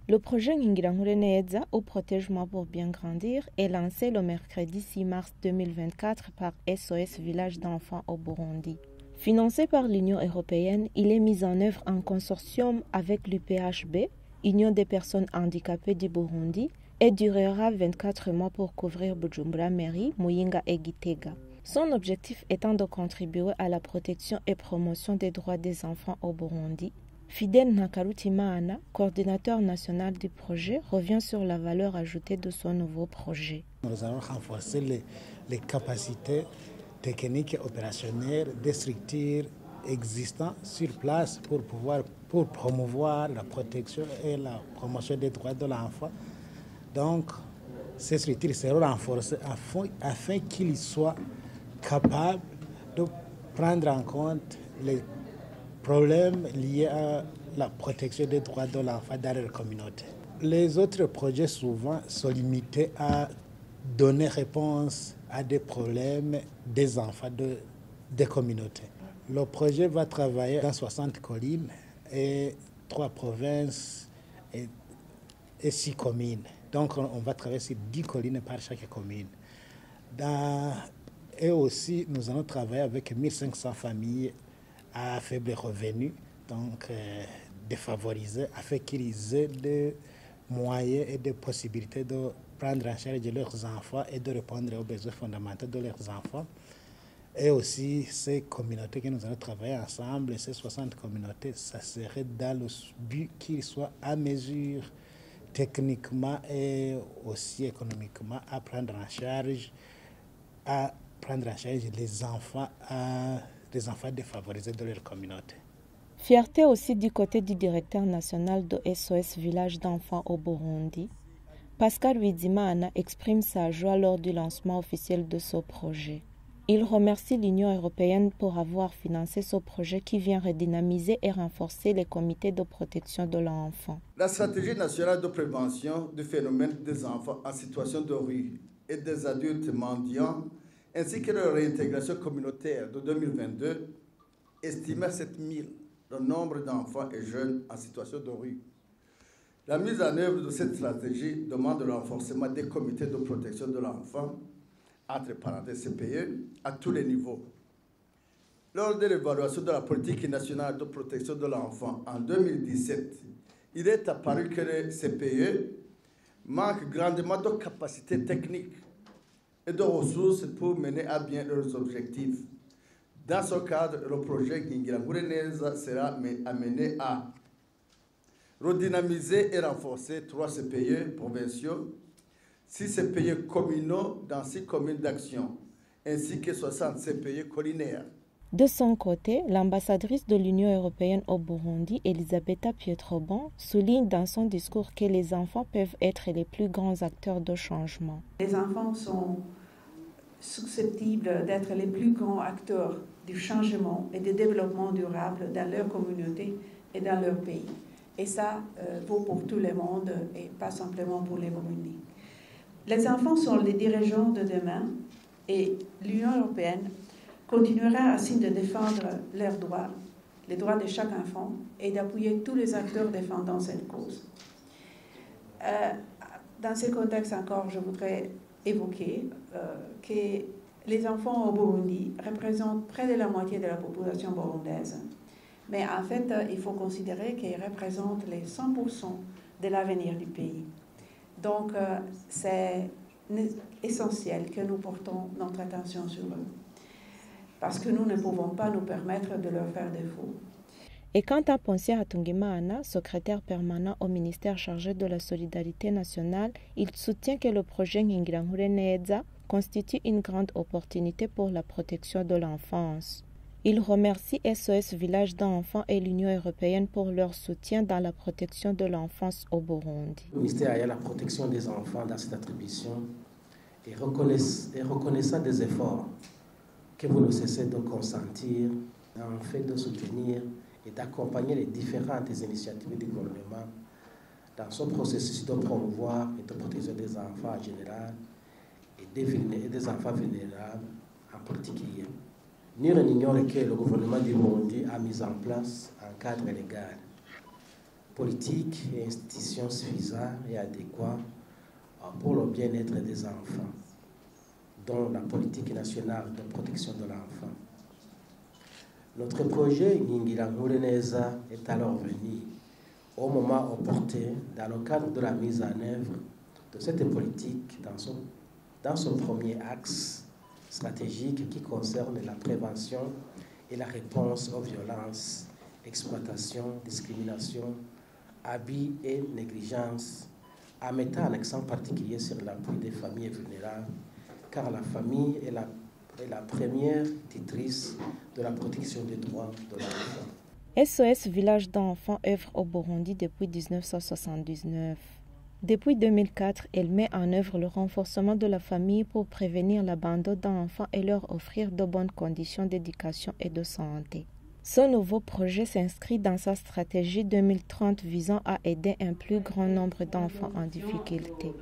Le projet Ngingirankureneza ou Protège-moi pour bien grandir est lancé le mercredi 6 mars 2024 par SOS Village d'enfants au Burundi. Financé par l'Union européenne, il est mis en œuvre en consortium avec l'UPHB, Union des personnes handicapées du Burundi, et durera 24 mois pour couvrir Bujumbura Mairie, Muyinga et Gitega. Son objectif étant de contribuer à la protection et promotion des droits des enfants au Burundi. Fidel Nakarutimana, coordinateur national du projet, revient sur la valeur ajoutée de son nouveau projet. Nous allons renforcer les capacités techniques et opérationnelles des structures existantes sur place pour promouvoir la protection et la promotion des droits de l'enfant. Donc, ces structures seront renforcées afin qu'ils soient capables de prendre en compte les problèmes liés à la protection des droits de l'enfant dans leur communauté. Les autres projets souvent sont limités à donner réponse à des problèmes des enfants des communautés. Le projet va travailler dans 60 collines et 3 provinces et 6 communes. Donc on va travailler sur 10 collines par chaque commune. Et aussi, nous allons travailler avec 1500 familles à faible revenu, donc défavorisés, afin qu'ils aient des moyens et des possibilités de prendre en charge leurs enfants et de répondre aux besoins fondamentaux de leurs enfants. Et aussi, ces communautés que nous allons travailler ensemble, ces 60 communautés, ça serait dans le but qu'ils soient à mesure techniquement et aussi économiquement à prendre en charge les enfants défavorisés de leur communauté. Fierté aussi du côté du directeur national de SOS Village d'enfants au Burundi. Pascal Widimana exprime sa joie lors du lancement officiel de ce projet. Il remercie l'Union européenne pour avoir financé ce projet qui vient redynamiser et renforcer les comités de protection de l'enfant. La stratégie nationale de prévention du phénomène des enfants en situation de rue et des adultes mendiants ainsi que leur réintégration communautaire de 2022 estime à 7 000 le nombre d'enfants et jeunes en situation de rue. La mise en œuvre de cette stratégie demande le renforcement des comités de protection de l'enfant, entre parenthèses CPE, à tous les niveaux. Lors de l'évaluation de la politique nationale de protection de l'enfant en 2017, il est apparu que les CPE manquent grandement de capacités techniques et de ressources pour mener à bien leurs objectifs. Dans ce cadre, le projet Ngingirankureneza sera amené à redynamiser et renforcer 3 CPE provinciaux, 6 CPE communaux dans 6 communes d'action, ainsi que 60 CPE collinaires. De son côté, l'ambassadrice de l'Union européenne au Burundi, Elisabetta Pietroban, souligne dans son discours que les enfants peuvent être les plus grands acteurs de changement. Les enfants sont susceptibles d'être les plus grands acteurs du changement et du développement durable dans leur communauté et dans leur pays. Et ça vaut pour tout le monde et pas simplement pour les Burundis. Les enfants sont les dirigeants de demain et l'Union européenne continuera ainsi de défendre leurs droits, les droits de chaque enfant et d'appuyer tous les acteurs défendant cette cause. Dans ce contexte encore, je voudrais évoquer que les enfants au Burundi représentent près de la moitié de la population burundaise. Mais en fait, il faut considérer qu'ils représentent les 100% de l'avenir du pays. Donc, c'est essentiel que nous portons notre attention sur eux, parce que nous ne pouvons pas nous permettre de leur faire défaut. Et quant à Ponsia Hatungimana, secrétaire permanent au ministère chargé de la solidarité nationale, il soutient que le projet Ngingirankureneza constitue une grande opportunité pour la protection de l'enfance. Il remercie SOS Village d'enfants et l'Union européenne pour leur soutien dans la protection de l'enfance au Burundi. Le ministère a la protection des enfants dans cette attribution et reconnaissant des efforts que vous ne cessez de consentir en fait de soutenir et d'accompagner les différentes initiatives du gouvernement dans ce processus de promouvoir et de protéger des enfants en général et des enfants vulnérables en particulier. Nul n'ignore que le gouvernement du Burundi a mis en place un cadre légal, politique et institutions suffisants et adéquats pour le bien-être des enfants, dont la politique nationale de protection de l'enfant. Notre projet Nkingira Nkure Neza est alors venu au moment opportun dans le cadre de la mise en œuvre de cette politique dans son premier axe stratégique qui concerne la prévention et la réponse aux violences, exploitation, discrimination, abus et négligence, en mettant un accent particulier sur l'appui des familles vulnérables, car la famille est la première titrice de la protection des droits de l'enfant. SOS Village d'enfants œuvre au Burundi depuis 1979. Depuis 2004, elle met en œuvre le renforcement de la famille pour prévenir l'abandon d'enfants et leur offrir de bonnes conditions d'éducation et de santé. Ce nouveau projet s'inscrit dans sa stratégie 2030 visant à aider un plus grand nombre d'enfants en difficulté.